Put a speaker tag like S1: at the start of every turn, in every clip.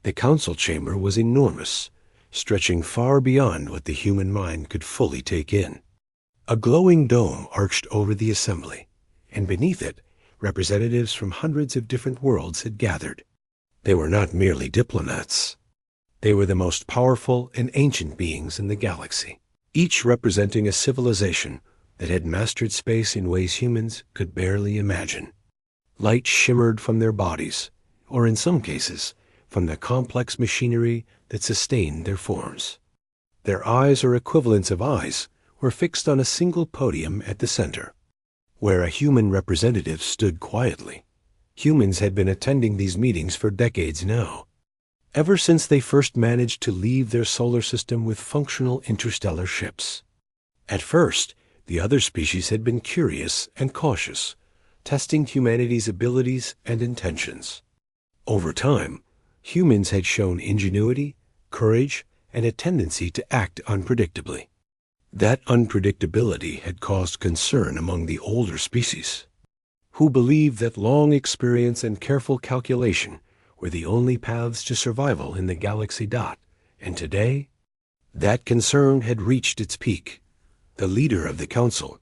S1: The council chamber was enormous, stretching far beyond what the human mind could fully take in. A glowing dome arched over the assembly, and beneath it, representatives from hundreds of different worlds had gathered. They were not merely diplomats. They were the most powerful and ancient beings in the galaxy, each representing a civilization that had mastered space in ways humans could barely imagine. Light shimmered from their bodies, or in some cases, from the complex machinery that sustained their forms. Their eyes, or equivalents of eyes, were fixed on a single podium at the center, where a human representative stood quietly. Humans had been attending these meetings for decades now, ever since they first managed to leave their solar system with functional interstellar ships. At first, the other species had been curious and cautious, testing humanity's abilities and intentions. Over time, humans had shown ingenuity, courage, and a tendency to act unpredictably. That unpredictability had caused concern among the older species, who believed that long experience and careful calculation were the only paths to survival in the galaxy dot. And today, that concern had reached its peak. The leader of the council,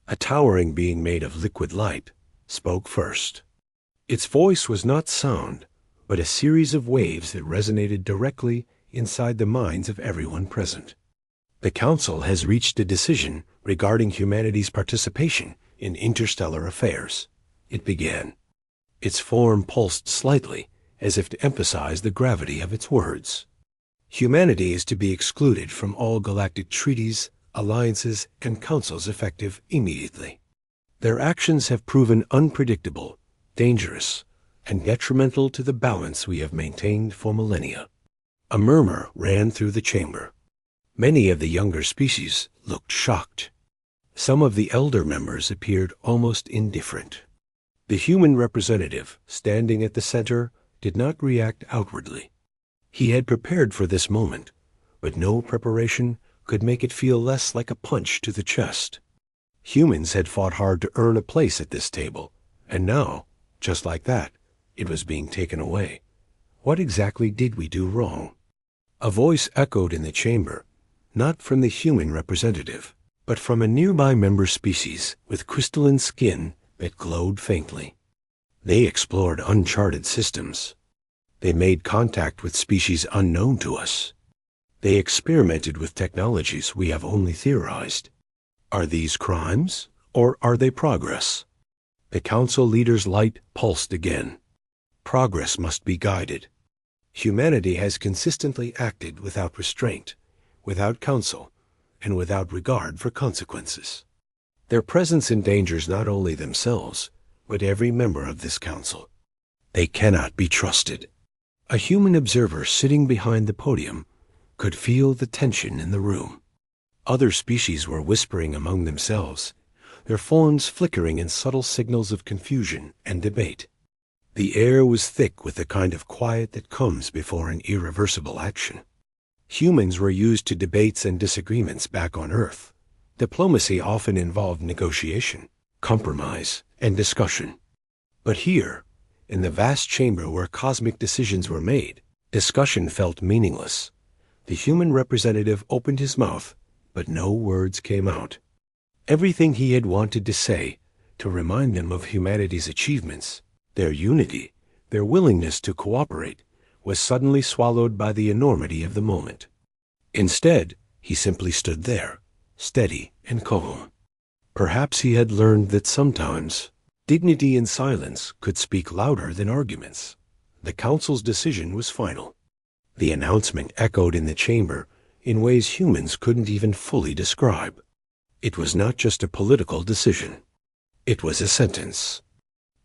S1: a towering being made of liquid light, spoke first. Its voice was not sound, but a series of waves that resonated directly inside the minds of everyone present. The Council has reached a decision regarding humanity's participation in interstellar affairs, it began. Its form pulsed slightly, as if to emphasize the gravity of its words. Humanity is to be excluded from all galactic treaties, alliances, and councils effective immediately. Their actions have proven unpredictable, dangerous, and detrimental to the balance we have maintained for millennia. A murmur ran through the chamber. Many of the younger species looked shocked. Some of the elder members appeared almost indifferent. The human representative, standing at the center, did not react outwardly. He had prepared for this moment, but no preparation could make it feel less like a punch to the chest. Humans had fought hard to earn a place at this table, and now, just like that, it was being taken away. What exactly did we do wrong? A voice echoed in the chamber, not from the human representative, but from a nearby member species with crystalline skin that glowed faintly. They explored uncharted systems. They made contact with species unknown to us. They experimented with technologies we have only theorized. Are these crimes, or are they progress? The council leader's light pulsed again. Progress must be guided. Humanity has consistently acted without restraint, without counsel, and without regard for consequences. Their presence endangers not only themselves, but every member of this council. They cannot be trusted. A human observer sitting behind the podium could feel the tension in the room. Other species were whispering among themselves, their phones flickering in subtle signals of confusion and debate. The air was thick with the kind of quiet that comes before an irreversible action. Humans were used to debates and disagreements back on Earth. Diplomacy often involved negotiation, compromise, and discussion. But here, in the vast chamber where cosmic decisions were made, discussion felt meaningless. The human representative opened his mouth, but no words came out. Everything he had wanted to say, to remind them of humanity's achievements, their unity, their willingness to cooperate, was suddenly swallowed by the enormity of the moment. Instead, he simply stood there, steady and calm. Perhaps he had learned that sometimes dignity in silence could speak louder than arguments. The council's decision was final. The announcement echoed in the chamber in ways humans couldn't even fully describe. It was not just a political decision. It was a sentence.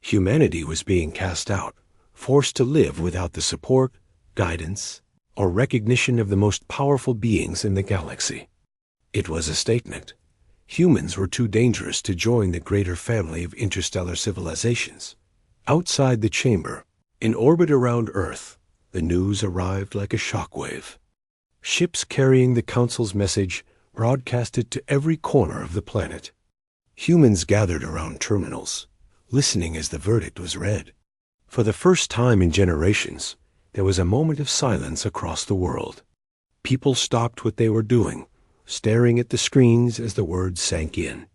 S1: Humanity was being cast out, forced to live without the support, guidance, or recognition of the most powerful beings in the galaxy. It was a statement. Humans were too dangerous to join the greater family of interstellar civilizations. Outside the chamber, in orbit around Earth, the news arrived like a shockwave. Ships carrying the Council's message broadcasted to every corner of the planet. Humans gathered around terminals, listening as the verdict was read. For the first time in generations, there was a moment of silence across the world. People stopped what they were doing, staring at the screens as the words sank in.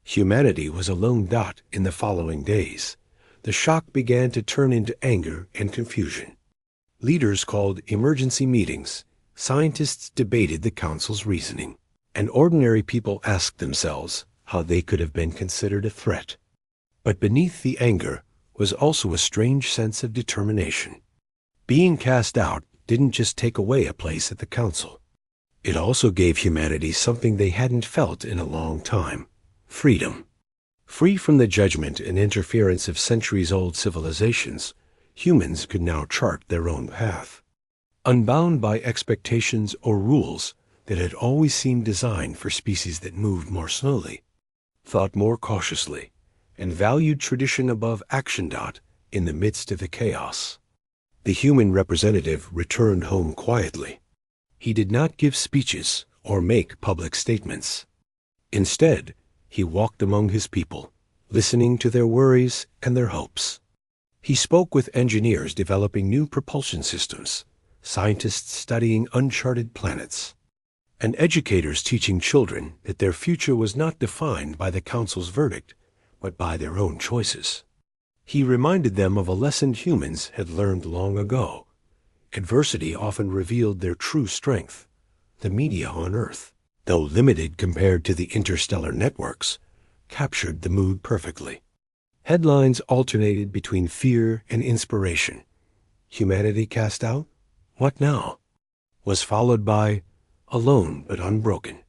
S1: Humanity was a lone dot in the following days. The shock began to turn into anger and confusion. Leaders called emergency meetings. Scientists debated the council's reasoning, and ordinary people asked themselves how they could have been considered a threat. But beneath the anger was also a strange sense of determination. Being cast out didn't just take away a place at the council. It also gave humanity something they hadn't felt in a long time: freedom. Free from the judgment and interference of centuries-old civilizations, humans could now chart their own path. Unbound by expectations or rules that had always seemed designed for species that moved more slowly, thought more cautiously, and valued tradition above action. In the midst of the chaos, the human representative returned home quietly. He did not give speeches or make public statements. Instead, he walked among his people, listening to their worries and their hopes. He spoke with engineers developing new propulsion systems, scientists studying uncharted planets, and educators teaching children that their future was not defined by the council's verdict, but by their own choices. He reminded them of a lesson humans had learned long ago. Adversity often revealed their true strength. The media on Earth, though limited compared to the interstellar networks, captured the mood perfectly. Headlines alternated between fear and inspiration. Humanity cast out? What now? Was followed by, alone but unbroken.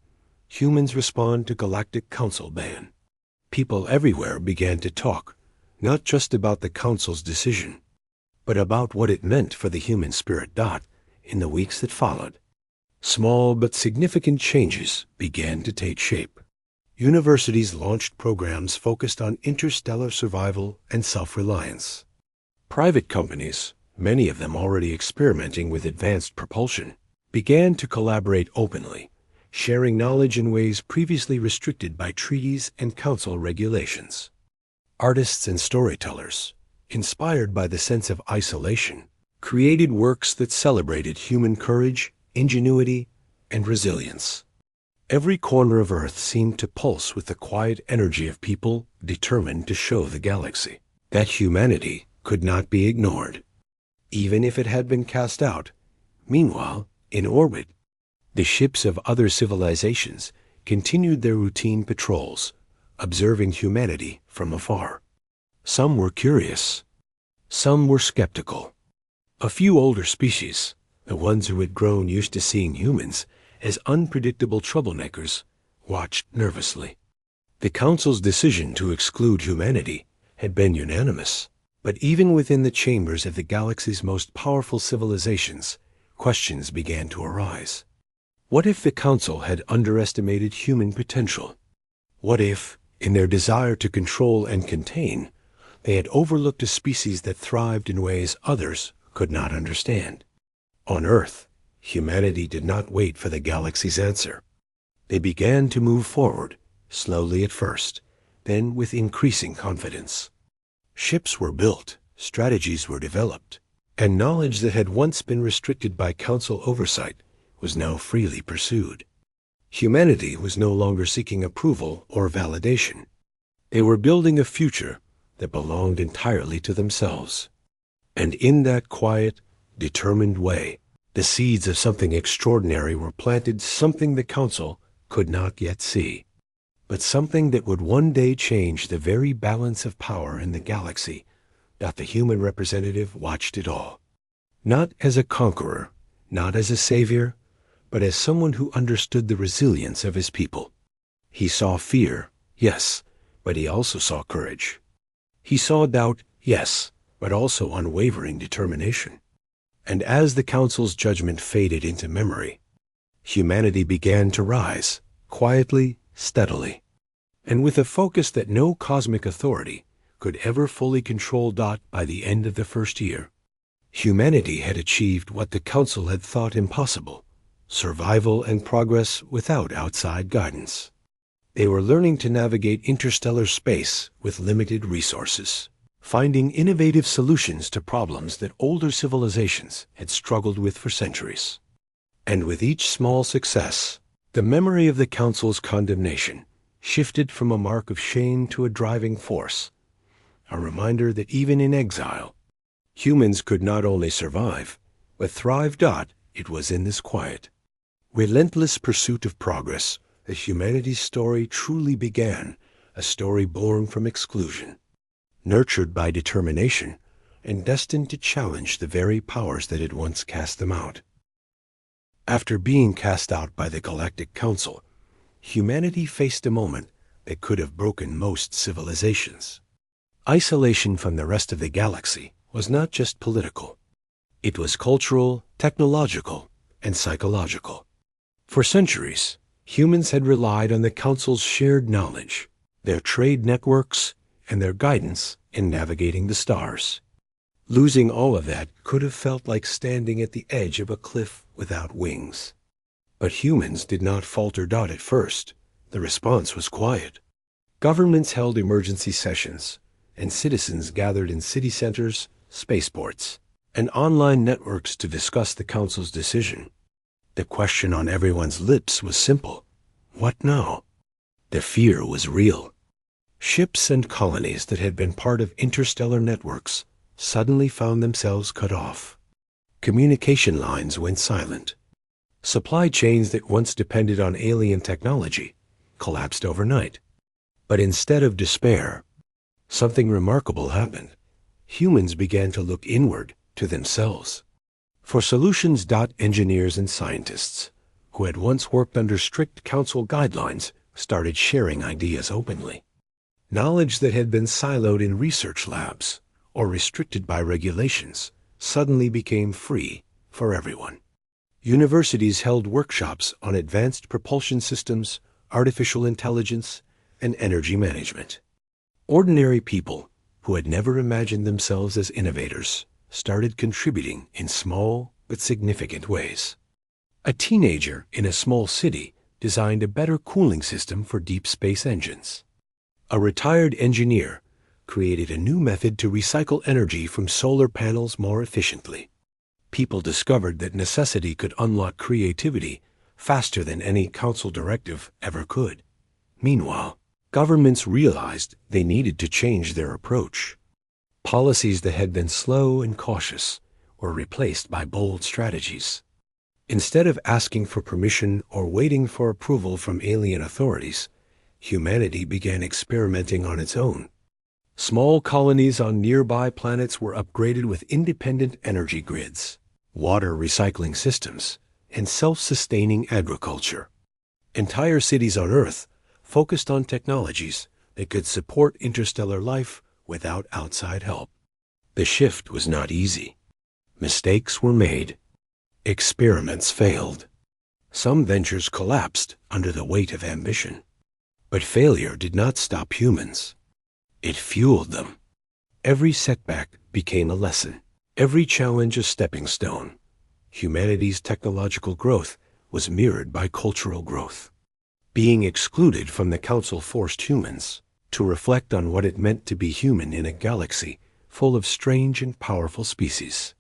S1: Humans respond to Galactic Council ban. People everywhere began to talk, not just about the Council's decision, but about what it meant for the human spirit. In the weeks that followed, small but significant changes began to take shape. Universities launched programs focused on interstellar survival and self-reliance. Private companies, many of them already experimenting with advanced propulsion, began to collaborate openly, sharing knowledge in ways previously restricted by treaties and council regulations. Artists and storytellers, inspired by the sense of isolation, created works that celebrated human courage, ingenuity, and resilience. Every corner of Earth seemed to pulse with the quiet energy of people determined to show the galaxy that humanity could not be ignored, even if it had been cast out. Meanwhile, in orbit, the ships of other civilizations continued their routine patrols, observing humanity from afar. Some were curious. Some were skeptical. A few older species, the ones who had grown used to seeing humans as unpredictable troublemakers, watched nervously. The Council's decision to exclude humanity had been unanimous, but even within the chambers of the galaxy's most powerful civilizations, questions began to arise. What if the Council had underestimated human potential? What if, in their desire to control and contain, they had overlooked a species that thrived in ways others could not understand? On Earth, humanity did not wait for the galaxy's answer. They began to move forward, slowly at first, then with increasing confidence. Ships were built, strategies were developed, and knowledge that had once been restricted by council oversight was now freely pursued. Humanity was no longer seeking approval or validation. They were building a future that belonged entirely to themselves. And in that quiet, determined way, the seeds of something extraordinary were planted, something the Council could not yet see, but something that would one day change the very balance of power in the galaxy. The human representative watched it all, not as a conqueror, not as a savior, but as someone who understood the resilience of his people. He saw fear, yes, but he also saw courage. He saw doubt, yes, but also unwavering determination. And as the Council's judgment faded into memory, humanity began to rise, quietly, steadily, and with a focus that no cosmic authority could ever fully control. By the end of the first year, humanity had achieved what the Council had thought impossible: survival and progress without outside guidance. They were learning to navigate interstellar space with limited resources, finding innovative solutions to problems that older civilizations had struggled with for centuries. And with each small success, the memory of the Council's condemnation shifted from a mark of shame to a driving force, a reminder that even in exile, humans could not only survive, but thrive. It was in this quiet, relentless pursuit of progress that humanity's story truly began, a story born from exclusion, nurtured by determination, and destined to challenge the very powers that had once cast them out. After being cast out by the Galactic Council, humanity faced a moment that could have broken most civilizations. Isolation from the rest of the galaxy was not just political. It was cultural, technological, and psychological. For centuries, humans had relied on the Council's shared knowledge, their trade networks, and their guidance in navigating the stars. Losing all of that could have felt like standing at the edge of a cliff without wings. But humans did not falter. At first, the response was quiet. Governments held emergency sessions, and citizens gathered in city centers, spaceports, and online networks to discuss the Council's decision. The question on everyone's lips was simple: what now? The fear was real. Ships and colonies that had been part of interstellar networks suddenly found themselves cut off. Communication lines went silent. Supply chains that once depended on alien technology collapsed overnight. But instead of despair, something remarkable happened. Humans began to look inward to themselves for solutions. Engineers and scientists who had once worked under strict Council guidelines started sharing ideas openly. Knowledge that had been siloed in research labs or restricted by regulations suddenly became free for everyone. Universities held workshops on advanced propulsion systems, artificial intelligence, and energy management. Ordinary people who had never imagined themselves as innovators started contributing in small but significant ways. A teenager in a small city designed a better cooling system for deep space engines. A retired engineer created a new method to recycle energy from solar panels more efficiently. People discovered that necessity could unlock creativity faster than any Council directive ever could. Meanwhile, governments realized they needed to change their approach. Policies that had been slow and cautious were replaced by bold strategies. Instead of asking for permission or waiting for approval from alien authorities, humanity began experimenting on its own. Small colonies on nearby planets were upgraded with independent energy grids, water recycling systems, and self-sustaining agriculture. Entire cities on Earth focused on technologies that could support interstellar life without outside help. The shift was not easy. Mistakes were made. Experiments failed. Some ventures collapsed under the weight of ambition. But failure did not stop humans. It fueled them. Every setback became a lesson. Every challenge a stepping stone. Humanity's technological growth was mirrored by cultural growth. Being excluded from the Council forced humans to reflect on what it meant to be human in a galaxy full of strange and powerful species.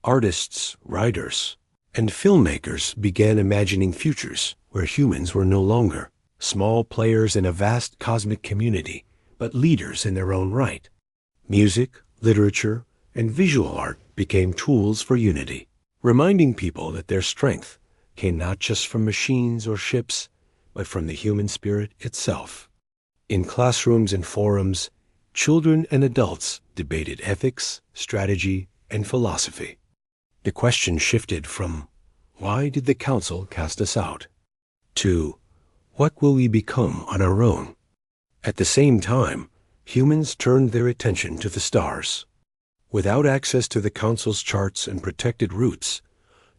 S1: Artists, writers, and filmmakers began imagining futures where humans were no longer small players in a vast cosmic community, but leaders in their own right. Music, literature, and visual art became tools for unity, reminding people that their strength came not just from machines or ships, but from the human spirit itself. In classrooms and forums, children and adults debated ethics, strategy, and philosophy. The question shifted from, "Why did the Council cast us out?" to, "What will we become on our own?" At the same time, humans turned their attention to the stars. Without access to the Council's charts and protected routes,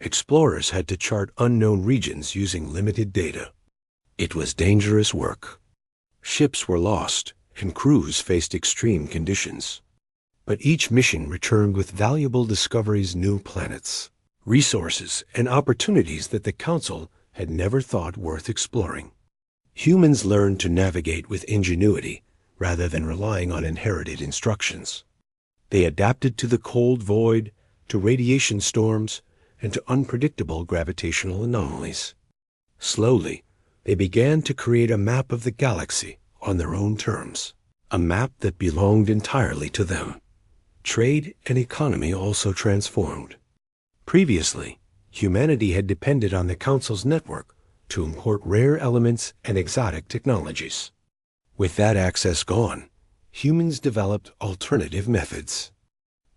S1: explorers had to chart unknown regions using limited data. It was dangerous work. Ships were lost, and crews faced extreme conditions. But each mission returned with valuable discoveries, new planets, resources, and opportunities that the Council had never thought worth exploring. Humans learned to navigate with ingenuity rather than relying on inherited instructions. They adapted to the cold void, to radiation storms, and to unpredictable gravitational anomalies. Slowly, they began to create a map of the galaxy on their own terms, a map that belonged entirely to them. Trade and economy also transformed. Previously, humanity had depended on the Council's network to import rare elements and exotic technologies. With that access gone, humans developed alternative methods.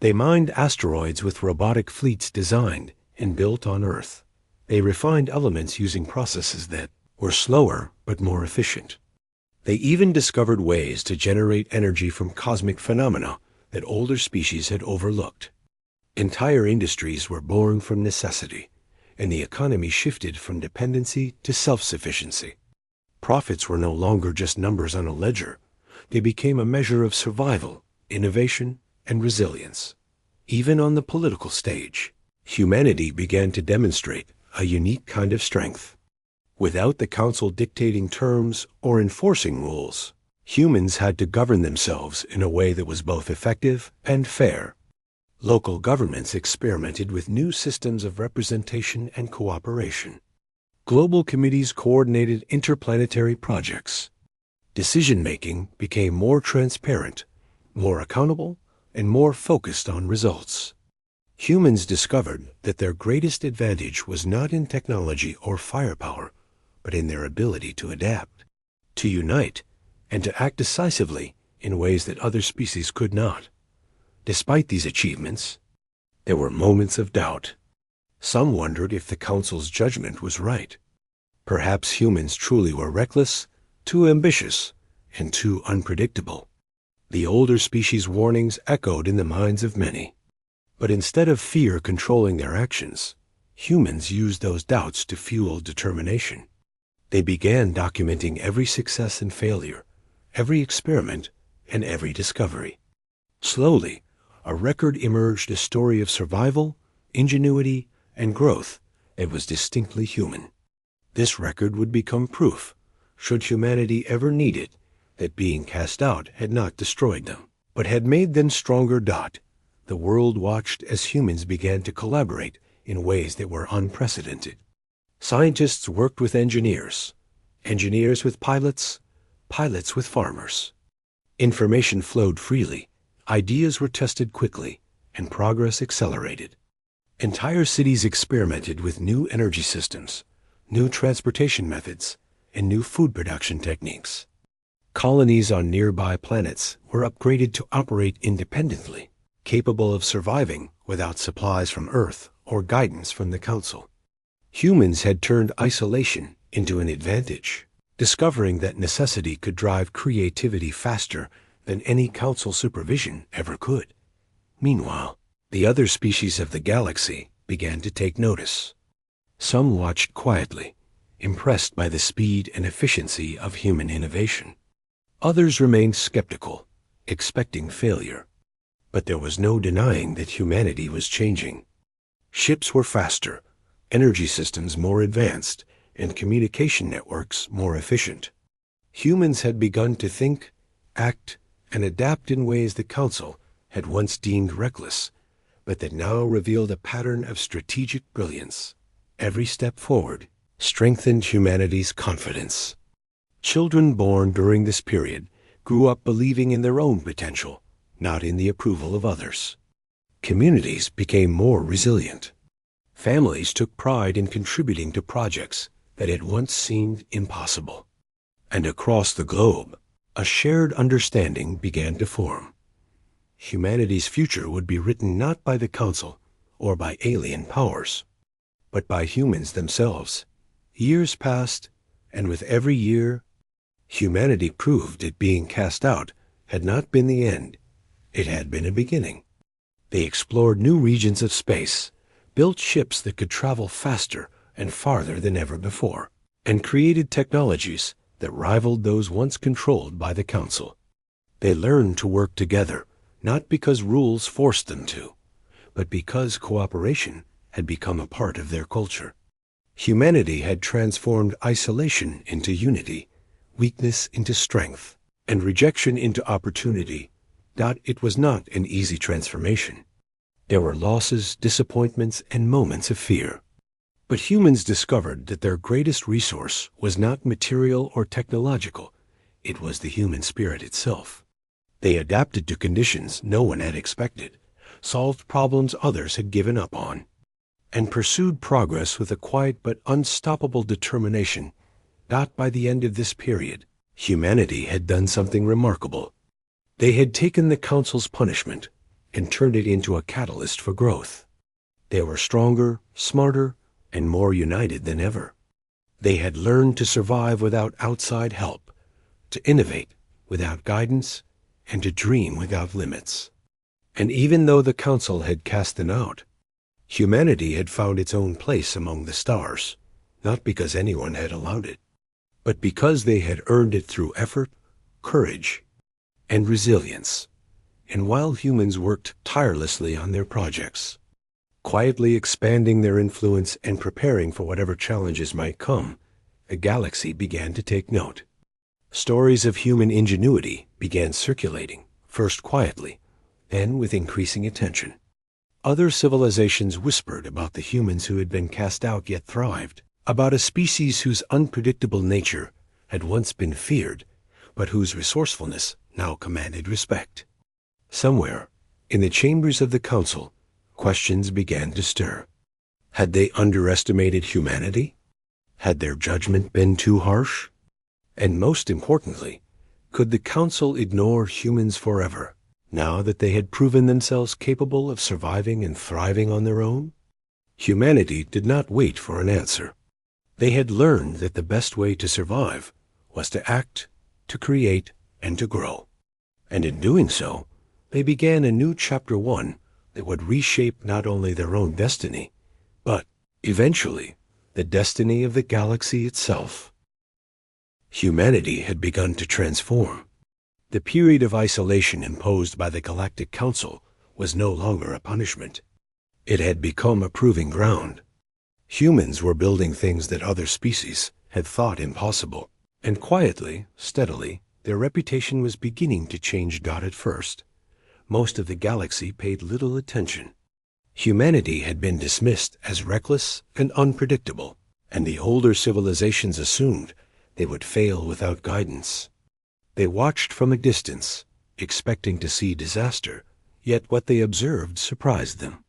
S1: They mined asteroids with robotic fleets designed and built on Earth. They refined elements using processes that were slower but more efficient. They even discovered ways to generate energy from cosmic phenomena that older species had overlooked. Entire industries were born from necessity, and the economy shifted from dependency to self-sufficiency. Profits were no longer just numbers on a ledger. They became a measure of survival, innovation, and resilience. Even on the political stage, humanity began to demonstrate a unique kind of strength. Without the Council dictating terms or enforcing rules, humans had to govern themselves in a way that was both effective and fair. Local governments experimented with new systems of representation and cooperation. Global committees coordinated interplanetary projects. Decision-making became more transparent, more accountable, and more focused on results. Humans discovered that their greatest advantage was not in technology or firepower, but in their ability to adapt, to unite, and to act decisively in ways that other species could not. Despite these achievements, there were moments of doubt. Some wondered if the Council's judgment was right. Perhaps humans truly were reckless, too ambitious, and too unpredictable. The older species' warnings echoed in the minds of many. But instead of fear controlling their actions, humans used those doubts to fuel determination. They began documenting every success and failure, every experiment, and every discovery. Slowly, a record emerged, a story of survival, ingenuity, and growth that was distinctly human. This record would become proof, should humanity ever need it, that being cast out had not destroyed them, but had made them stronger. The world watched as humans began to collaborate in ways that were unprecedented. Scientists worked with engineers, engineers with pilots, pilots with farmers. Information flowed freely, ideas were tested quickly, and progress accelerated. Entire cities experimented with new energy systems, new transportation methods, and new food production techniques. Colonies on nearby planets were upgraded to operate independently, capable of surviving without supplies from Earth or guidance from the Council. Humans had turned isolation into an advantage, discovering that necessity could drive creativity faster than any Council supervision ever could. Meanwhile, the other species of the galaxy began to take notice. Some watched quietly, impressed by the speed and efficiency of human innovation. Others remained skeptical, expecting failure. But there was no denying that humanity was changing. Ships were faster, energy systems more advanced, and communication networks more efficient. Humans had begun to think, act, and adapt in ways the Council had once deemed reckless, but that now revealed a pattern of strategic brilliance. Every step forward strengthened humanity's confidence. Children born during this period grew up believing in their own potential, not in the approval of others. Communities became more resilient. Families took pride in contributing to projects that had once seemed impossible. And across the globe, a shared understanding began to form. Humanity's future would be written not by the Council or by alien powers, but by humans themselves. Years passed, and with every year, humanity proved that being cast out had not been the end. It had been a beginning. They explored new regions of space, built ships that could travel faster and farther than ever before, and created technologies that rivaled those once controlled by the Council. They learned to work together, not because rules forced them to, but because cooperation had become a part of their culture. Humanity had transformed isolation into unity, weakness into strength, and rejection into opportunity, It was not an easy transformation. There were losses, disappointments, and moments of fear. But humans discovered that their greatest resource was not material or technological. It was the human spirit itself. They adapted to conditions no one had expected, solved problems others had given up on, and pursued progress with a quiet but unstoppable determination. By the end of this period, humanity had done something remarkable. They had taken the Council's punishment and turned it into a catalyst for growth. They were stronger, smarter, and more united than ever. They had learned to survive without outside help, to innovate without guidance, and to dream without limits. And even though the Council had cast them out, humanity had found its own place among the stars, not because anyone had allowed it, but because they had earned it through effort, courage, and resilience. And while humans worked tirelessly on their projects, quietly expanding their influence and preparing for whatever challenges might come, the galaxy began to take note. Stories of human ingenuity began circulating, first quietly, then with increasing attention. Other civilizations whispered about the humans who had been cast out yet thrived, about a species whose unpredictable nature had once been feared, but whose resourcefulness now commanded respect. Somewhere, in the chambers of the Council, questions began to stir. Had they underestimated humanity? Had their judgment been too harsh? And most importantly, could the Council ignore humans forever, now that they had proven themselves capable of surviving and thriving on their own? Humanity did not wait for an answer. They had learned that the best way to survive was to act, to create, and to grow. And in doing so, they began a new chapter 1 that would reshape not only their own destiny, but, eventually, the destiny of the galaxy itself. Humanity had begun to transform. The period of isolation imposed by the Galactic Council was no longer a punishment. It had become a proving ground. Humans were building things that other species had thought impossible, and quietly, steadily, their reputation was beginning to change. At first, most of the galaxy paid little attention. Humanity had been dismissed as reckless and unpredictable, and the older civilizations assumed they would fail without guidance. They watched from a distance, expecting to see disaster, yet what they observed surprised them.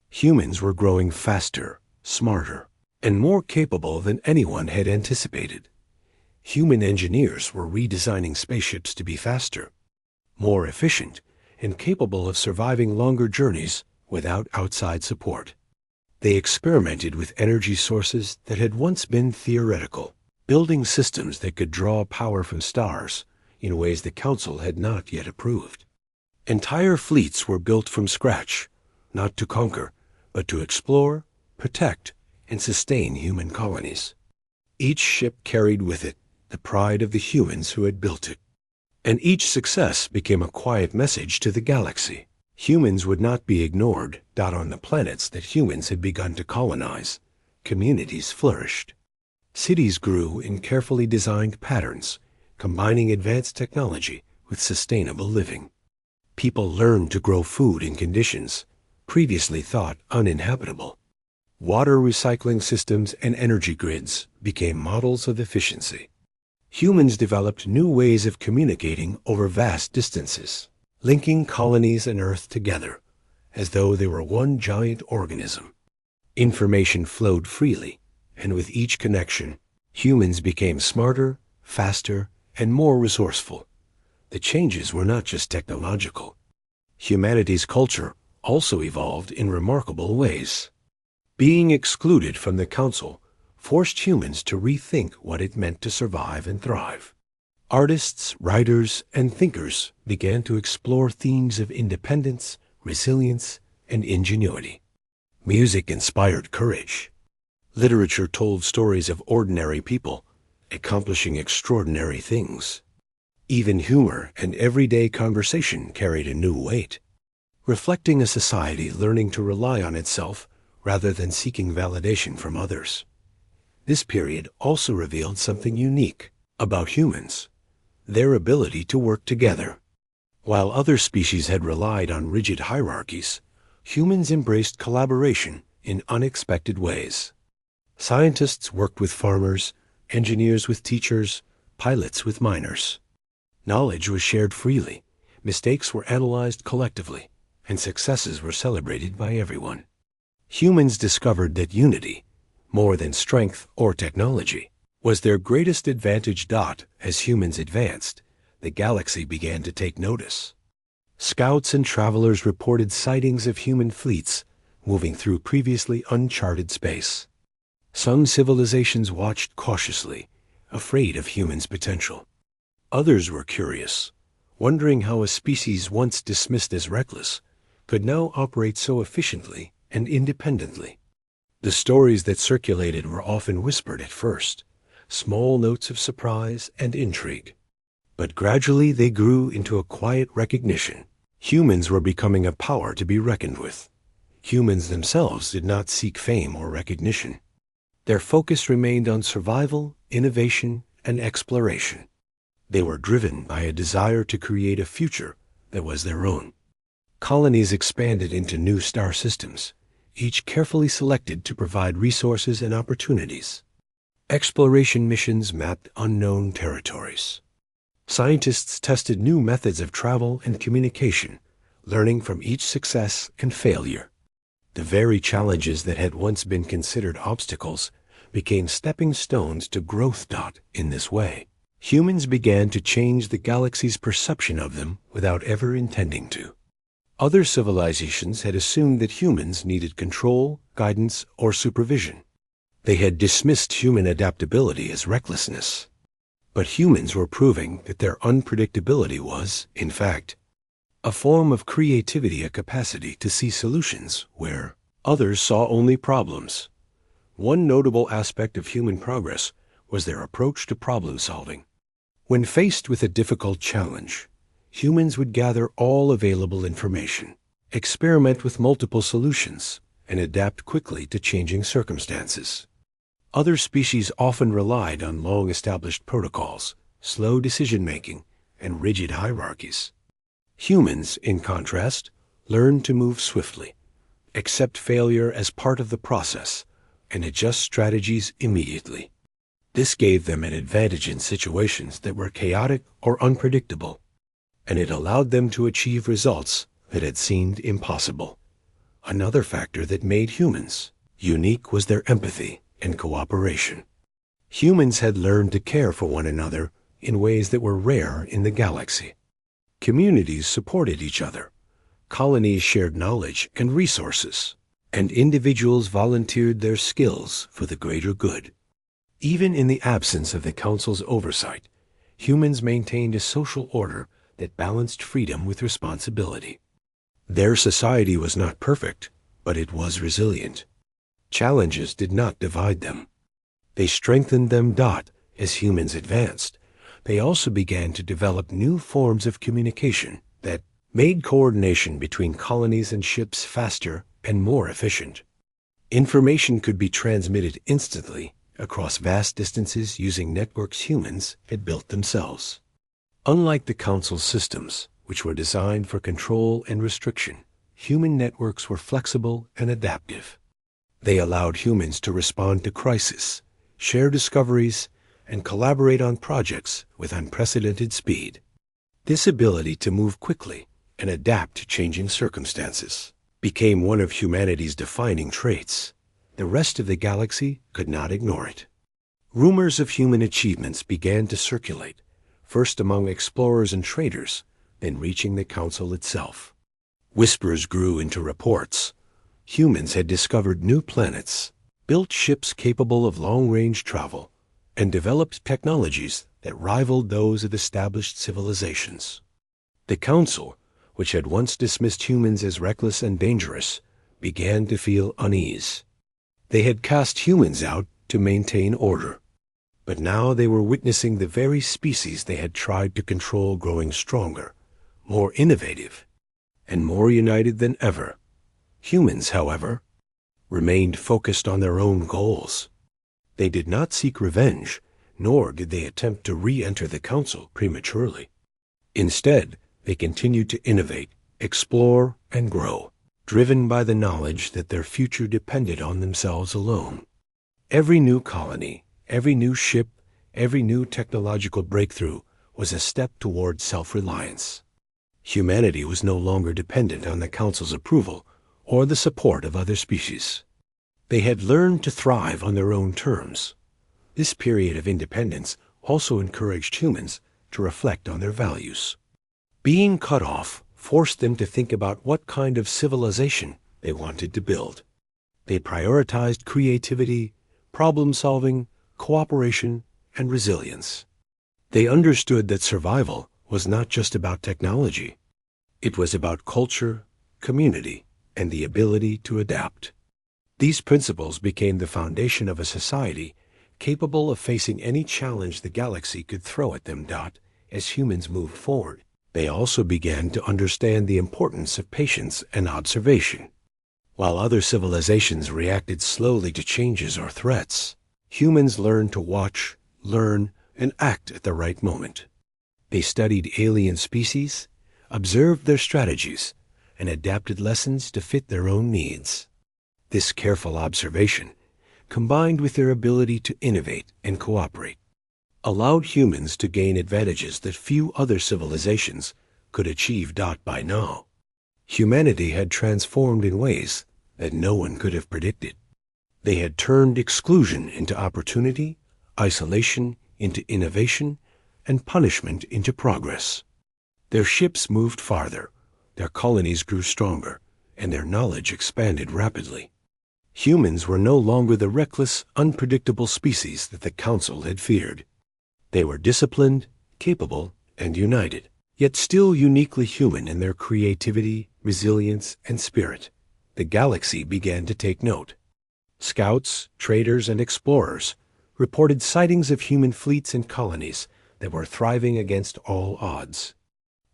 S1: Humans were growing faster, smarter, and more capable than anyone had anticipated. Human engineers were redesigning spaceships to be faster, more efficient, and capable of surviving longer journeys without outside support. They experimented with energy sources that had once been theoretical, building systems that could draw power from stars in ways the Council had not yet approved. Entire fleets were built from scratch, not to conquer, but to explore, protect, and sustain human colonies. Each ship carried with it the pride of the humans who had built it. And each success became a quiet message to the galaxy. Humans would not be ignored. On the planets that humans had begun to colonize, communities flourished. Cities grew in carefully designed patterns, combining advanced technology with sustainable living. People learned to grow food in conditions previously thought uninhabitable. Water recycling systems and energy grids became models of efficiency. Humans developed new ways of communicating over vast distances, linking colonies and Earth together, as though they were one giant organism. Information flowed freely, and with each connection, humans became smarter, faster, and more resourceful. The changes were not just technological. Humanity's culture also evolved in remarkable ways. Being excluded from the Council forced humans to rethink what it meant to survive and thrive. Artists, writers, and thinkers began to explore themes of independence, resilience, and ingenuity. Music inspired courage. Literature told stories of ordinary people accomplishing extraordinary things. Even humor and everyday conversation carried a new weight, reflecting a society learning to rely on itself rather than seeking validation from others. This period also revealed something unique about humans, their ability to work together. While other species had relied on rigid hierarchies, humans embraced collaboration in unexpected ways. Scientists worked with farmers, engineers with teachers, pilots with miners. Knowledge was shared freely, mistakes were analyzed collectively, and successes were celebrated by everyone. Humans discovered that unity, more than strength or technology, was their greatest advantage. As humans advanced, the galaxy began to take notice. Scouts and travelers reported sightings of human fleets moving through previously uncharted space. Some civilizations watched cautiously, afraid of humans' potential. Others were curious, wondering how a species once dismissed as reckless could now operate so efficiently and independently. The stories that circulated were often whispered at first, small notes of surprise and intrigue. But gradually they grew into a quiet recognition. Humans were becoming a power to be reckoned with. Humans themselves did not seek fame or recognition. Their focus remained on survival, innovation, and exploration. They were driven by a desire to create a future that was their own. Colonies expanded into new star systems, each carefully selected to provide resources and opportunities. Exploration missions mapped unknown territories. Scientists tested new methods of travel and communication, learning from each success and failure. The very challenges that had once been considered obstacles became stepping stones to growth. In this way, humans began to change the galaxy's perception of them without ever intending to. Other civilizations had assumed that humans needed control, guidance, or supervision. They had dismissed human adaptability as recklessness. But humans were proving that their unpredictability was, in fact, a form of creativity, a capacity to see solutions where others saw only problems. One notable aspect of human progress was their approach to problem solving. When faced with a difficult challenge, humans would gather all available information, experiment with multiple solutions, and adapt quickly to changing circumstances. Other species often relied on long-established protocols, slow decision-making, and rigid hierarchies. Humans, in contrast, learned to move swiftly, accept failure as part of the process, and adjust strategies immediately. This gave them an advantage in situations that were chaotic or unpredictable, and it allowed them to achieve results that had seemed impossible. Another factor that made humans unique was their empathy and cooperation. Humans had learned to care for one another in ways that were rare in the galaxy. Communities supported each other, colonies shared knowledge and resources, and individuals volunteered their skills for the greater good. Even in the absence of the Council's oversight, humans maintained a social order that balanced freedom with responsibility. Their society was not perfect, but it was resilient. Challenges did not divide them. They strengthened them. As humans advanced, they also began to develop new forms of communication that made coordination between colonies and ships faster and more efficient. Information could be transmitted instantly across vast distances using networks humans had built themselves. Unlike the Council's systems, which were designed for control and restriction, human networks were flexible and adaptive. They allowed humans to respond to crisis, share discoveries, and collaborate on projects with unprecedented speed. This ability to move quickly and adapt to changing circumstances became one of humanity's defining traits. The rest of the galaxy could not ignore it. Rumors of human achievements began to circulate, first among explorers and traders, then reaching the Council itself. Whispers grew into reports. Humans had discovered new planets, built ships capable of long-range travel, and developed technologies that rivaled those of established civilizations. The Council, which had once dismissed humans as reckless and dangerous, began to feel unease. They had cast humans out to maintain order, but now they were witnessing the very species they had tried to control growing stronger, more innovative, and more united than ever. Humans, however, remained focused on their own goals. They did not seek revenge, nor did they attempt to re-enter the Council prematurely. Instead, They continued to innovate, explore, and grow, driven by the knowledge that their future depended on themselves alone. Every new colony, every new ship, every new technological breakthrough was a step toward self-reliance. Humanity was no longer dependent on the Council's approval or the support of other species. They had learned to thrive on their own terms. This period of independence also encouraged humans to reflect on their values. Being cut off forced them to think about what kind of civilization they wanted to build. They prioritized creativity, problem-solving, cooperation, and resilience. They understood that survival was not just about technology. It was about culture, community, and the ability to adapt. These principles became the foundation of a society capable of facing any challenge the galaxy could throw at them. As humans moved forward, they also began to understand the importance of patience and observation. While other civilizations reacted slowly to changes or threats, humans learned to watch, learn, and act at the right moment. They studied alien species, observed their strategies, and adapted lessons to fit their own needs. This careful observation, combined with their ability to innovate and cooperate, allowed humans to gain advantages that few other civilizations could achieve. By now, humanity had transformed in ways that no one could have predicted. They had turned exclusion into opportunity, isolation into innovation, and punishment into progress. Their ships moved farther, their colonies grew stronger, and their knowledge expanded rapidly. Humans were no longer the reckless, unpredictable species that the Council had feared. They were disciplined, capable, and united, yet still uniquely human in their creativity, resilience, and spirit. The galaxy began to take note. Scouts, traders, and explorers reported sightings of human fleets and colonies that were thriving against all odds.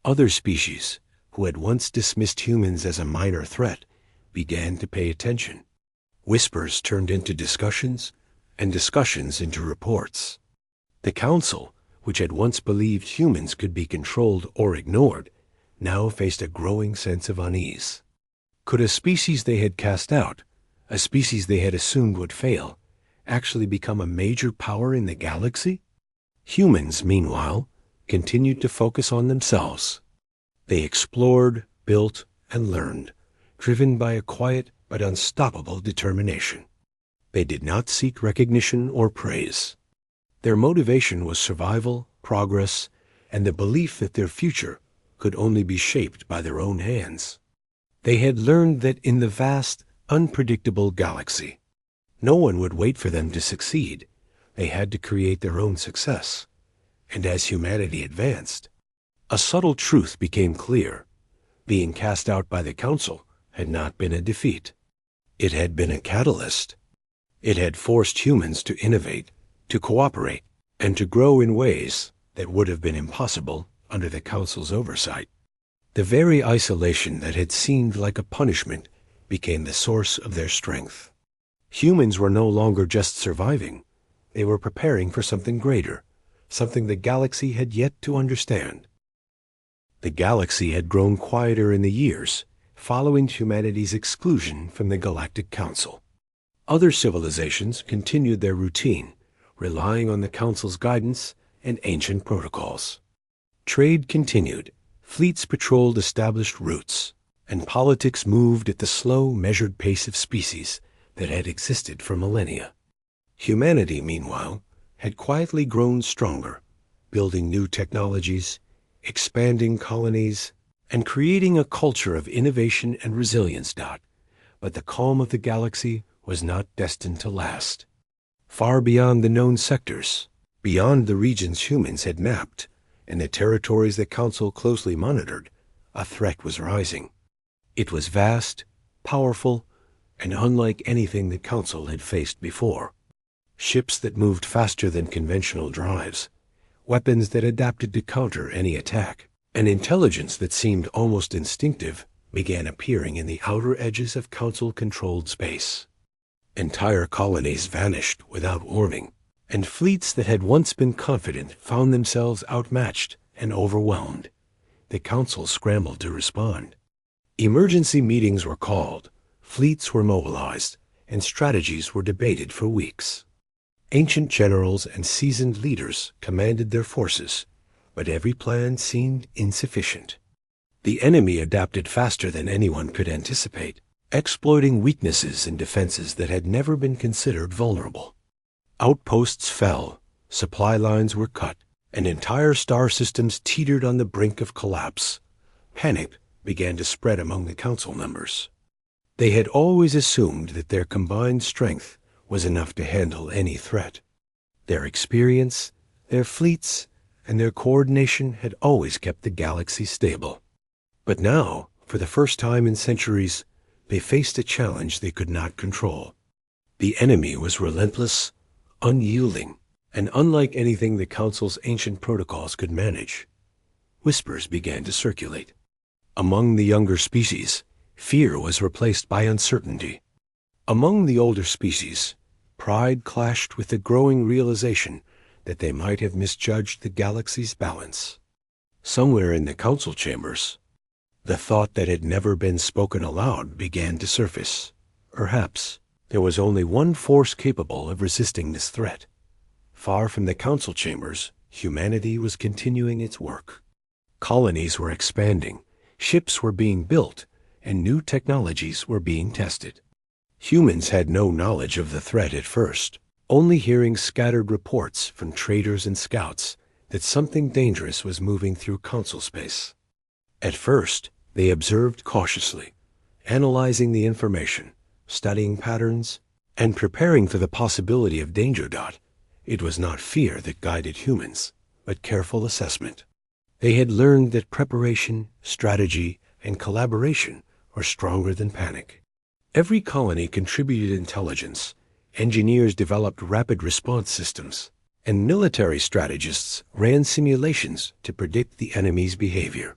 S1: Other species, who had once dismissed humans as a minor threat, began to pay attention. Whispers turned into discussions, and discussions into reports. The Council, which had once believed humans could be controlled or ignored, now faced a growing sense of unease. Could a species they had cast out, a species they had assumed would fail, actually become a major power in the galaxy? Humans, meanwhile, continued to focus on themselves. They explored, built, and learned, driven by a quiet but unstoppable determination. They did not seek recognition or praise. Their motivation was survival, progress, and the belief that their future could only be shaped by their own hands. They had learned that in the vast, unpredictable galaxy, no one would wait for them to succeed. They had to create their own success. And as humanity advanced, a subtle truth became clear. Being cast out by the Council had not been a defeat. It had been a catalyst. It had forced humans to innovate, to cooperate, and to grow in ways that would have been impossible under the Council's oversight. The very isolation that had seemed like a punishment became the source of their strength. Humans were no longer just surviving. They were preparing for something greater, something the galaxy had yet to understand. The galaxy had grown quieter in the years following humanity's exclusion from the Galactic Council. Other civilizations continued their routine, relying on the Council's guidance and ancient protocols. Trade continued, fleets patrolled established routes, and politics moved at the slow, measured pace of species that had existed for millennia. Humanity, meanwhile, had quietly grown stronger, building new technologies, expanding colonies, and creating a culture of innovation and resilience. But the calm of the galaxy was not destined to last. Far beyond the known sectors, beyond the regions humans had mapped, and the territories the Council closely monitored, a threat was rising. It was vast, powerful, and unlike anything the Council had faced before. Ships that moved faster than conventional drives, weapons that adapted to counter any attack, and intelligence that seemed almost instinctive began appearing in the outer edges of Council-controlled space. Entire colonies vanished without warning, and fleets that had once been confident found themselves outmatched and overwhelmed. the council scrambled to respond. Emergency meetings were called, fleets were mobilized, and strategies were debated for weeks. Ancient generals and seasoned leaders commanded their forces, but every plan seemed insufficient. The enemy adapted faster than anyone could anticipate, exploiting weaknesses in defenses that had never been considered vulnerable. Outposts fell, supply lines were cut, and entire star systems teetered on the brink of collapse. Panic began to spread among the council members. They had always assumed that their combined strength was enough to handle any threat. Their experience, their fleets, and their coordination had always kept the galaxy stable. But now, for the first time in centuries, they faced a challenge they could not control. The enemy was relentless, unyielding, and unlike anything the Council's ancient protocols could manage. Whispers began to circulate. Among the younger species, fear was replaced by uncertainty. Among the older species, pride clashed with the growing realization that they might have misjudged the galaxy's balance. Somewhere in the council chambers, the thought that had never been spoken aloud began to surface. Perhaps there was only one force capable of resisting this threat. Far from the council chambers, humanity was continuing its work. Colonies were expanding, ships were being built, and new technologies were being tested. Humans had no knowledge of the threat at first, only hearing scattered reports from traders and scouts that something dangerous was moving through council space. At first, they observed cautiously, analyzing the information, studying patterns, and preparing for the possibility of danger. It was not fear that guided humans, but careful assessment. They had learned that preparation, strategy, and collaboration were stronger than panic. Every colony contributed intelligence, engineers developed rapid response systems, and military strategists ran simulations to predict the enemy's behavior.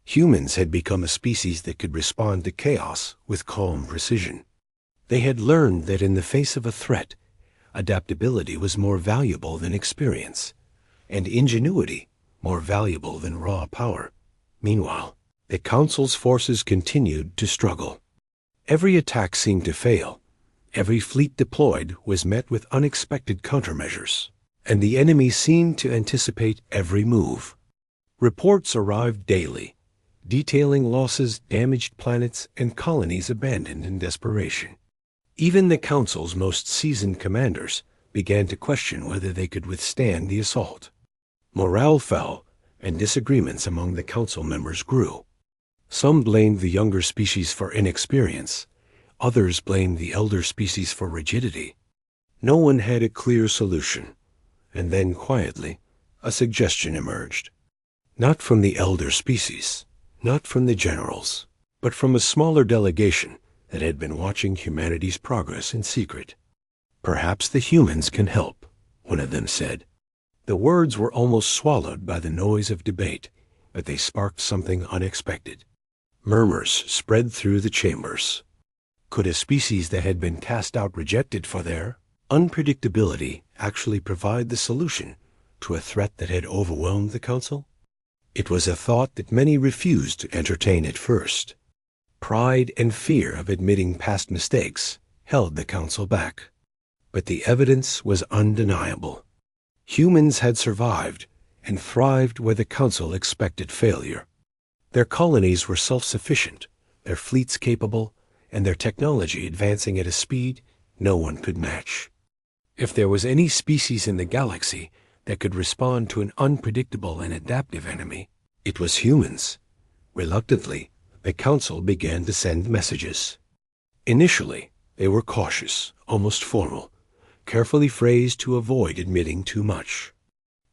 S1: Humans had become a species that could respond to chaos with calm precision. They had learned that in the face of a threat, adaptability was more valuable than experience, and ingenuity more valuable than raw power. Meanwhile, the Council's forces continued to struggle. Every attack seemed to fail. Every fleet deployed was met with unexpected countermeasures, and the enemy seemed to anticipate every move. Reports arrived daily, detailing losses, damaged planets, and colonies abandoned in desperation. Even the Council's most seasoned commanders began to question whether they could withstand the assault. Morale fell, and disagreements among the Council members grew. Some blamed the younger species for inexperience. Others blamed the elder species for rigidity. No one had a clear solution, and then quietly, a suggestion emerged. Not from the elder species, not from the generals, but from a smaller delegation that had been watching humanity's progress in secret. "Perhaps the humans can help," one of them said. The words were almost swallowed by the noise of debate, but they sparked something unexpected. Murmurs spread through the chambers. Could a species that had been cast out rejected for their unpredictability actually provide the solution to a threat that had overwhelmed the Council? It was a thought that many refused to entertain at first. Pride and fear of admitting past mistakes held the Council back. But the evidence was undeniable. Humans had survived and thrived where the Council expected failure. Their colonies were self-sufficient, their fleets capable, and their technology advancing at a speed no one could match. If there was any species in the galaxy that could respond to an unpredictable and adaptive enemy, it was humans. Reluctantly, the Council began to send messages. Initially, they were cautious, almost formal, carefully phrased to avoid admitting too much.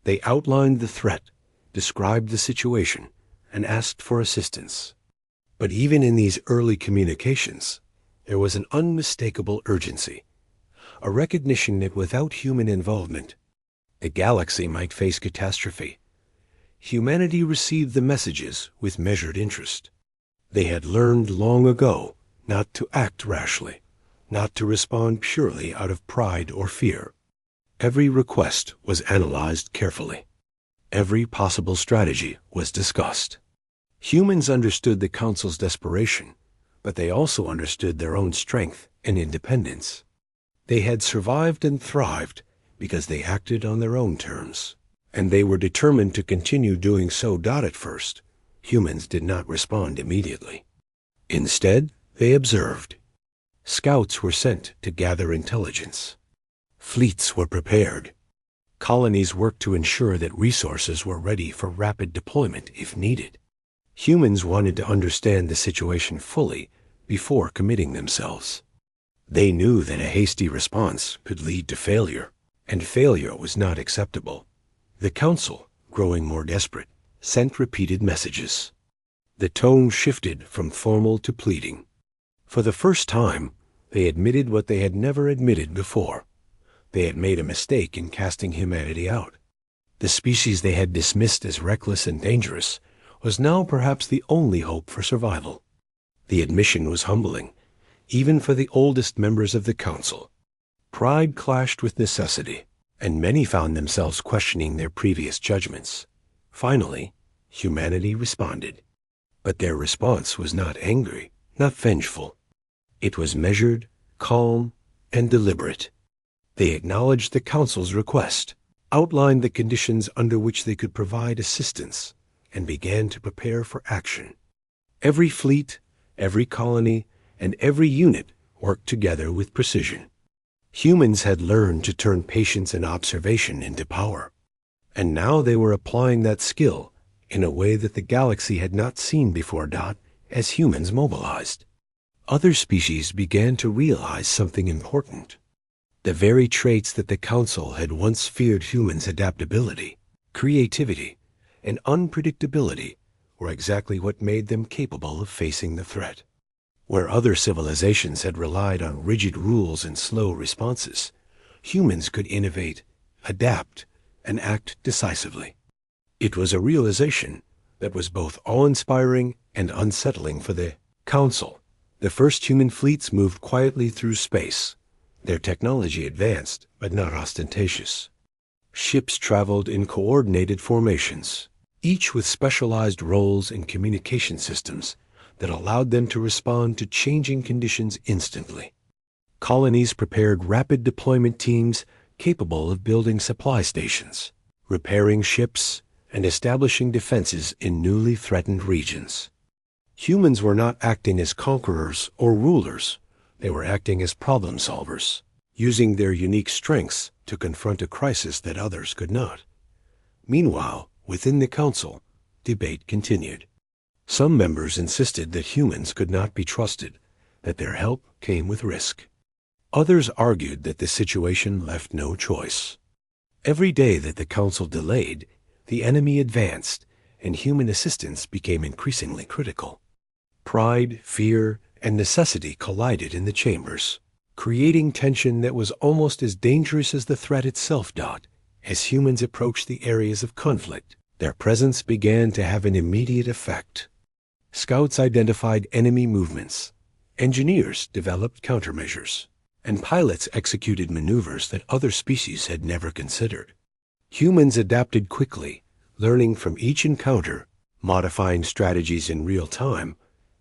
S1: They outlined the threat, described the situation, and asked for assistance. But even in these early communications, there was an unmistakable urgency, a recognition that without human involvement, the galaxy might face catastrophe. Humanity received the messages with measured interest. They had learned long ago not to act rashly, not to respond purely out of pride or fear. Every request was analyzed carefully. Every possible strategy was discussed. Humans understood the Council's desperation, but they also understood their own strength and independence. They had survived and thrived because they acted on their own terms, and they were determined to continue doing so. At first, humans did not respond immediately. Instead, they observed. Scouts were sent to gather intelligence. Fleets were prepared. Colonies worked to ensure that resources were ready for rapid deployment if needed. Humans wanted to understand the situation fully before committing themselves. They knew that a hasty response could lead to failure, and failure was not acceptable. The Council, growing more desperate, sent repeated messages. The tone shifted from formal to pleading. For the first time, they admitted what they had never admitted before. They had made a mistake in casting humanity out. The species they had dismissed as reckless and dangerous was now perhaps the only hope for survival. The admission was humbling, even for the oldest members of the Council. Pride clashed with necessity, and many found themselves questioning their previous judgments. Finally, humanity responded. But their response was not angry, not vengeful. It was measured, calm, and deliberate. They acknowledged the Council's request, outlined the conditions under which they could provide assistance, and began to prepare for action. Every fleet, every colony, and every unit worked together with precision. Humans had learned to turn patience and observation into power, and now they were applying that skill in a way that the galaxy had not seen before. As humans mobilized, other species began to realize something important. The very traits that the Council had once feared humans' adaptability, creativity, and unpredictability were exactly what made them capable of facing the threat. Where other civilizations had relied on rigid rules and slow responses, humans could innovate, adapt, and act decisively. It was a realization that was both awe-inspiring and unsettling for the Council. The first human fleets moved quietly through space. Their technology advanced, but not ostentatious. Ships traveled in coordinated formations, each with specialized roles and communication systems that allowed them to respond to changing conditions instantly. Colonies prepared rapid deployment teams capable of building supply stations, repairing ships, and establishing defenses in newly threatened regions. Humans were not acting as conquerors or rulers. They were acting as problem solvers, using their unique strengths to confront a crisis that others could not. Meanwhile, within the Council, debate continued. Some members insisted that humans could not be trusted, that their help came with risk. Others argued that the situation left no choice. Every day that the Council delayed, the enemy advanced, and human assistance became increasingly critical. Pride, fear, and necessity collided in the chambers, creating tension that was almost as dangerous as the threat itself. As humans approached the areas of conflict, their presence began to have an immediate effect. Scouts identified enemy movements, engineers developed countermeasures, and pilots executed maneuvers that other species had never considered. Humans adapted quickly, learning from each encounter, modifying strategies in real time,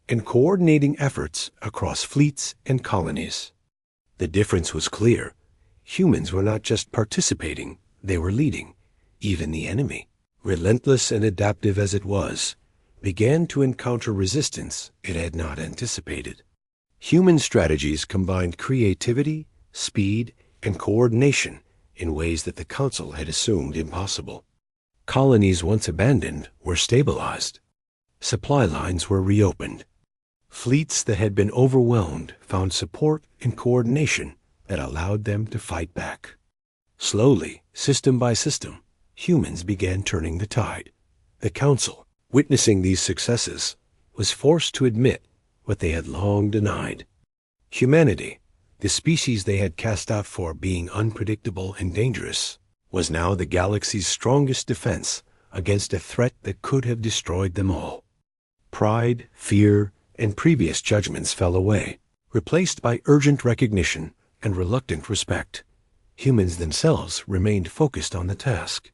S1: and coordinating efforts across fleets and colonies. The difference was clear. Humans were not just participating, they were leading. Even the enemy, relentless and adaptive as it was, began to encounter resistance it had not anticipated. Human strategies combined creativity, speed, and coordination in ways that the Council had assumed impossible. Colonies once abandoned were stabilized. Supply lines were reopened. Fleets that had been overwhelmed found support and coordination that allowed them to fight back. Slowly, system by system, humans began turning the tide. The Council, witnessing these successes, was forced to admit what they had long denied. Humanity, the species they had cast out for being unpredictable and dangerous, was now the galaxy's strongest defense against a threat that could have destroyed them all. Pride, fear, and previous judgments fell away, replaced by urgent recognition and reluctant respect. Humans themselves remained focused on the task.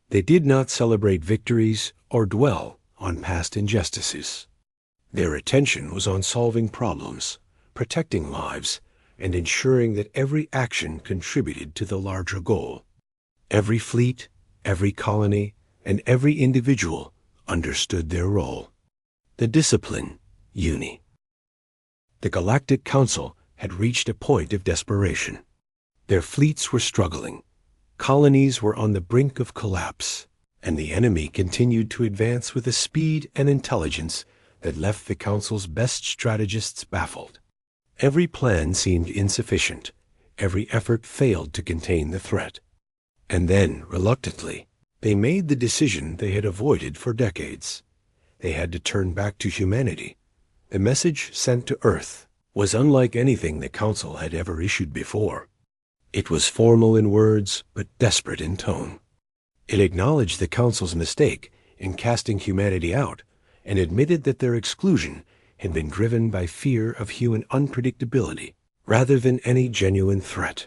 S1: They did not celebrate victories or dwell on past injustices. Their attention was on solving problems, protecting lives, and ensuring that every action contributed to the larger goal. Every fleet, every colony, and every individual understood their role. The discipline, uni. The Galactic Council had reached a point of desperation. Their fleets were struggling, colonies were on the brink of collapse, and the enemy continued to advance with a speed and intelligence that left the Council's best strategists baffled. Every plan seemed insufficient, every effort failed to contain the threat. And then, reluctantly, they made the decision they had avoided for decades. They had to turn back to humanity. The message sent to Earth was unlike anything the Council had ever issued before. It was formal in words, but desperate in tone. It acknowledged the Council's mistake in casting humanity out and admitted that their exclusion had been driven by fear of human unpredictability rather than any genuine threat.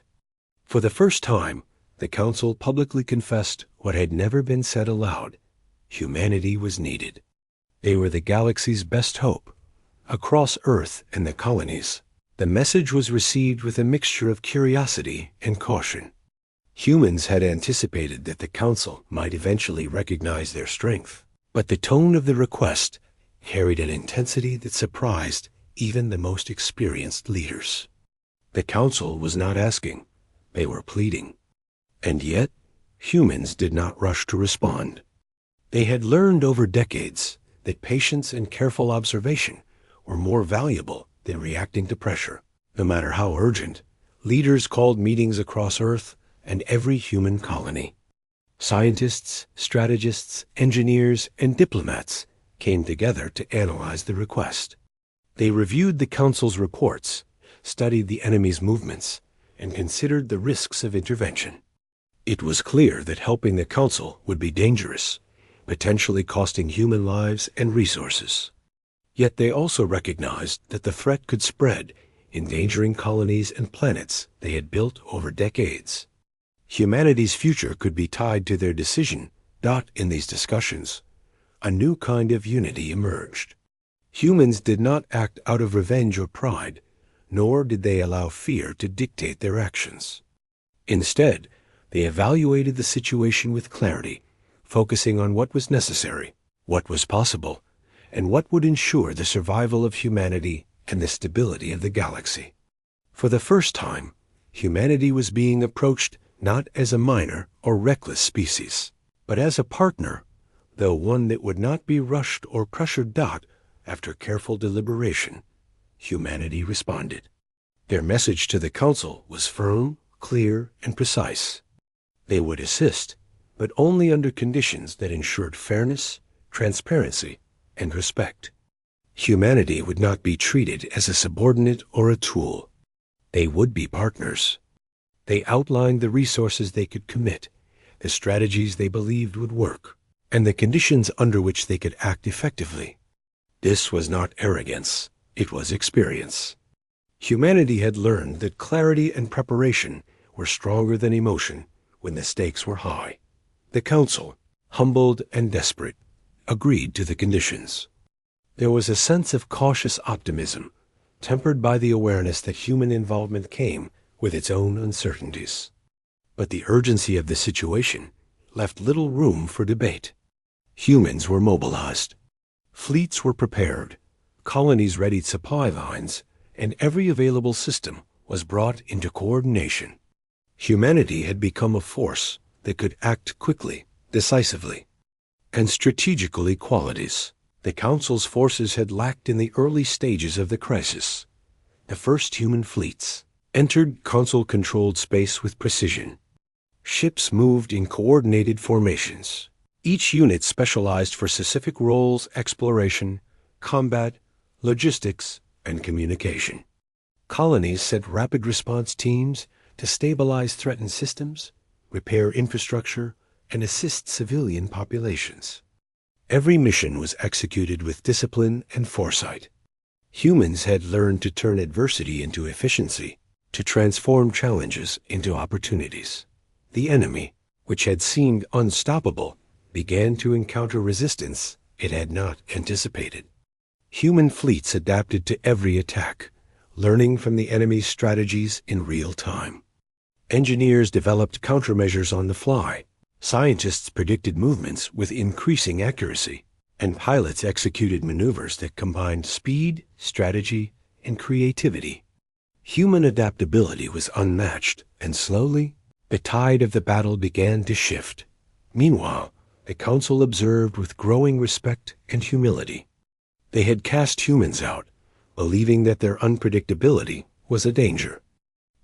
S1: For the first time, the Council publicly confessed what had never been said aloud. Humanity was needed. They were the galaxy's best hope. Across Earth and the colonies, the message was received with a mixture of curiosity and caution. Humans had anticipated that the Council might eventually recognize their strength, but the tone of the request carried an intensity that surprised even the most experienced leaders. The Council was not asking, they were pleading. And yet, humans did not rush to respond. They had learned over decades that patience and careful observation were more valuable than reacting to pressure. No matter how urgent, leaders called meetings across Earth and every human colony. Scientists, strategists, engineers, and diplomats came together to analyze the request. They reviewed the Council's reports, studied the enemy's movements, and considered the risks of intervention. It was clear that helping the Council would be dangerous, potentially costing human lives and resources. Yet they also recognized that the threat could spread, endangering colonies and planets they had built over decades. Humanity's future could be tied to their decision. In these discussions, a new kind of unity emerged. Humans did not act out of revenge or pride, nor did they allow fear to dictate their actions. Instead, they evaluated the situation with clarity, focusing on what was necessary, what was possible, and what would ensure the survival of humanity and the stability of the galaxy. For the first time, humanity was being approached not as a minor or reckless species, but as a partner, though one that would not be rushed or pressured. After careful deliberation, humanity responded. Their message to the Council was firm, clear, and precise. They would assist, but only under conditions that ensured fairness, transparency, and respect. Humanity would not be treated as a subordinate or a tool. They would be partners. They outlined the resources they could commit, the strategies they believed would work, and the conditions under which they could act effectively. This was not arrogance, it was experience. Humanity had learned that clarity and preparation were stronger than emotion when the stakes were high. The Council, humbled and desperate, agreed to the conditions. There was a sense of cautious optimism, tempered by the awareness that human involvement came with its own uncertainties. But the urgency of the situation left little room for debate. Humans were mobilized. Fleets were prepared, colonies readied supply lines, and every available system was brought into coordination. Humanity had become a force that could act quickly, decisively, and strategically qualities the Council's forces had lacked in the early stages of the crisis. The first human fleets entered Council-controlled space with precision. Ships moved in coordinated formations. Each unit specialized for specific roles: exploration, combat, logistics, and communication. Colonies sent rapid response teams to stabilize threatened systems, repair infrastructure, and assist civilian populations. Every mission was executed with discipline and foresight. Humans had learned to turn adversity into efficiency, to transform challenges into opportunities. The enemy, which had seemed unstoppable, began to encounter resistance it had not anticipated. Human fleets adapted to every attack, learning from the enemy's strategies in real time. Engineers developed countermeasures on the fly. Scientists predicted movements with increasing accuracy, and pilots executed maneuvers that combined speed, strategy, and creativity. Human adaptability was unmatched, and slowly, the tide of the battle began to shift. Meanwhile, the council observed with growing respect and humility. They had cast humans out, believing that their unpredictability was a danger.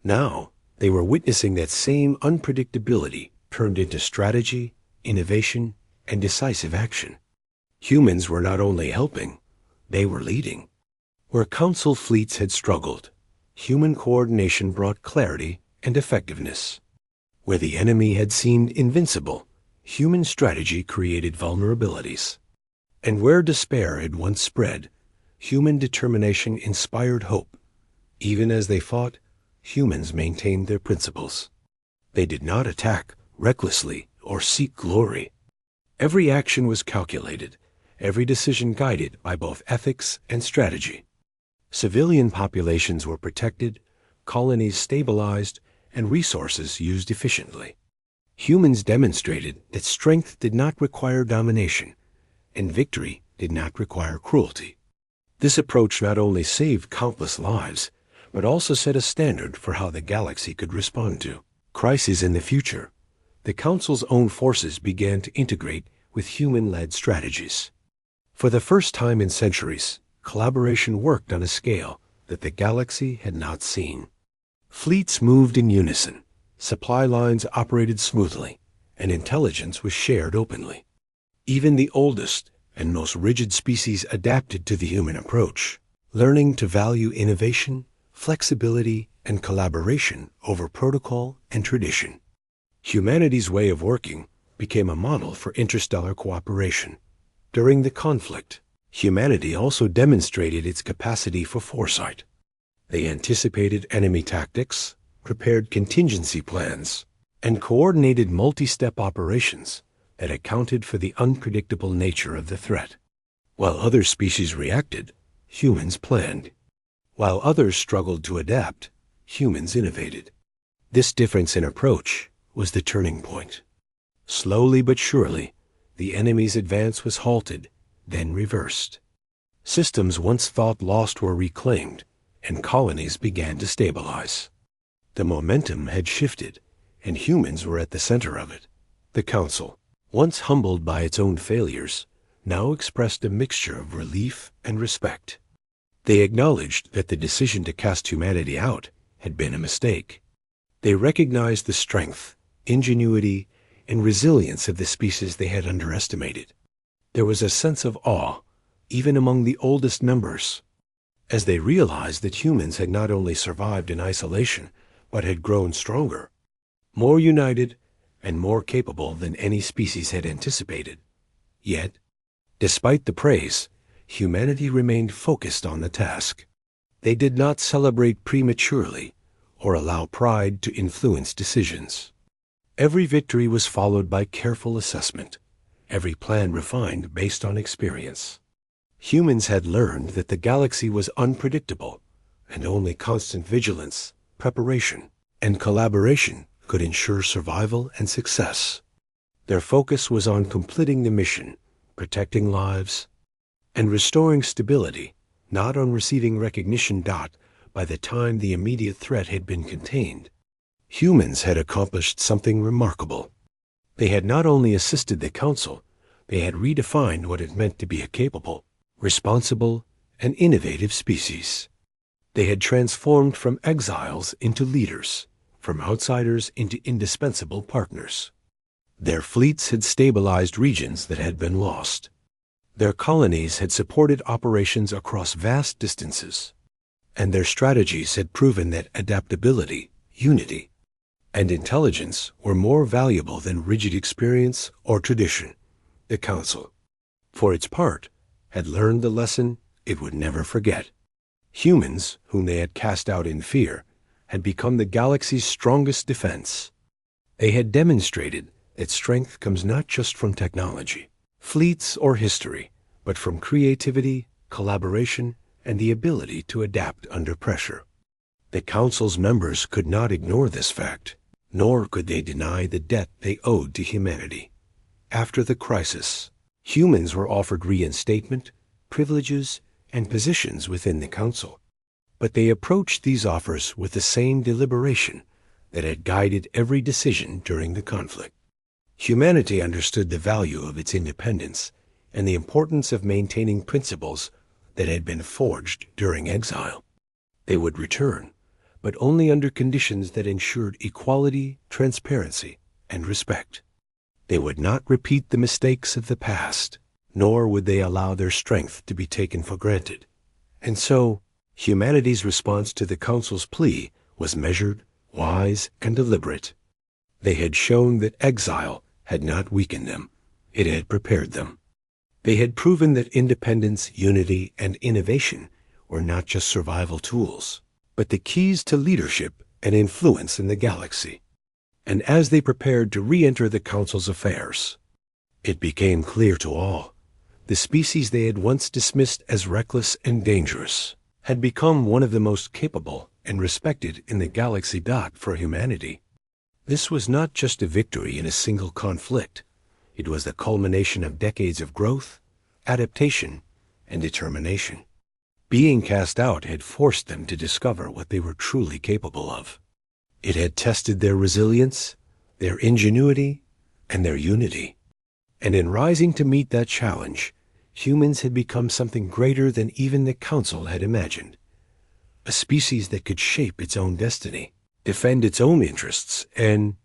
S1: Now, they were witnessing that same unpredictability turned into strategy, innovation, and decisive action. Humans were not only helping, they were leading. Where council fleets had struggled, human coordination brought clarity and effectiveness. Where the enemy had seemed invincible, human strategy created vulnerabilities. And where despair had once spread, human determination inspired hope. Even as they fought, humans maintained their principles. They did not attack recklessly or seek glory. Every action was calculated, every decision guided by both ethics and strategy. Civilian populations were protected, colonies stabilized, and resources used efficiently. Humans demonstrated that strength did not require domination, and victory did not require cruelty. This approach not only saved countless lives, but also set a standard for how the galaxy could respond to crises in the future. The Council's own forces began to integrate with human-led strategies. For the first time in centuries, collaboration worked on a scale that the galaxy had not seen. Fleets moved in unison, supply lines operated smoothly, and intelligence was shared openly. Even the oldest and most rigid species adapted to the human approach, learning to value innovation, flexibility, and collaboration over protocol and tradition. Humanity's way of working became a model for interstellar cooperation. During the conflict, humanity also demonstrated its capacity for foresight. They anticipated enemy tactics, prepared contingency plans, and coordinated multi-step operations that accounted for the unpredictable nature of the threat. While other species reacted, humans planned. While others struggled to adapt, humans innovated. This difference in approach was the turning point. Slowly but surely, the enemy's advance was halted, then reversed. Systems once thought lost were reclaimed, and colonies began to stabilize. The momentum had shifted, and humans were at the center of it. The Council, once humbled by its own failures, now expressed a mixture of relief and respect. They acknowledged that the decision to cast humanity out had been a mistake. They recognized the strength, ingenuity, and resilience of the species they had underestimated. There was a sense of awe, even among the oldest members, as they realized that humans had not only survived in isolation, but had grown stronger, more united, and more capable than any species had anticipated. Yet, despite the praise, humanity remained focused on the task. They did not celebrate prematurely or allow pride to influence decisions. Every victory was followed by careful assessment, every plan refined based on experience. Humans had learned that the galaxy was unpredictable, and only constant vigilance, preparation, and collaboration could ensure survival and success. Their focus was on completing the mission, protecting lives, and restoring stability, not on receiving recognition by the time the immediate threat had been contained. Humans had accomplished something remarkable. They had not only assisted the Council, they had redefined what it meant to be a capable, responsible, and innovative species. They had transformed from exiles into leaders, from outsiders into indispensable partners. Their fleets had stabilized regions that had been lost. Their colonies had supported operations across vast distances, and their strategies had proven that adaptability, unity, and intelligence were more valuable than rigid experience or tradition. The Council, for its part, had learned the lesson it would never forget. Humans, whom they had cast out in fear, had become the galaxy's strongest defense. They had demonstrated that strength comes not just from technology, fleets, or history, but from creativity, collaboration, and the ability to adapt under pressure. The Council's members could not ignore this fact, nor could they deny the debt they owed to humanity. After the crisis, humans were offered reinstatement, privileges, and positions within the Council. But they approached these offers with the same deliberation that had guided every decision during the conflict. Humanity understood the value of its independence and the importance of maintaining principles that had been forged during exile. They would return, but only under conditions that ensured equality, transparency, and respect. They would not repeat the mistakes of the past, nor would they allow their strength to be taken for granted. And so, humanity's response to the Council's plea was measured, wise, and deliberate. They had shown that exile had not weakened them. It had prepared them. They had proven that independence, unity, and innovation were not just survival tools, but the keys to leadership and influence in the galaxy. And as they prepared to re-enter the Council's affairs, it became clear to all, the species they had once dismissed as reckless and dangerous had become one of the most capable and respected in the galaxy. For humanity, this was not just a victory in a single conflict. It was the culmination of decades of growth, adaptation, and determination. Being cast out had forced them to discover what they were truly capable of. It had tested their resilience, their ingenuity, and their unity. And in rising to meet that challenge, humans had become something greater than even the Council had imagined. A species that could shape its own destiny, defend its own interests, and